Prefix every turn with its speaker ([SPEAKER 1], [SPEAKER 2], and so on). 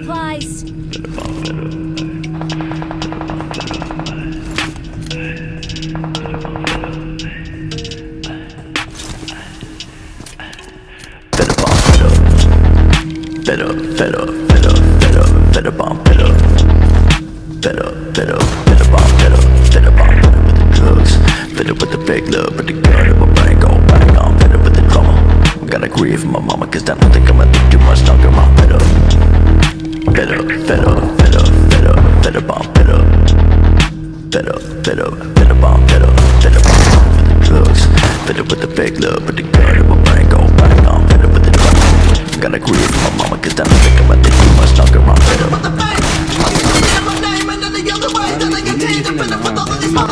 [SPEAKER 1] supplies.
[SPEAKER 2] Better bomb, better bomb with the drugs. Better with the fake love, but the gun in my brain go bang on. Better with the drama. Gotta grieve for my mama, cause I don't think I'ma live too much longer. I'm better bomb, better bomb with the drugs. Better with the fake love, but the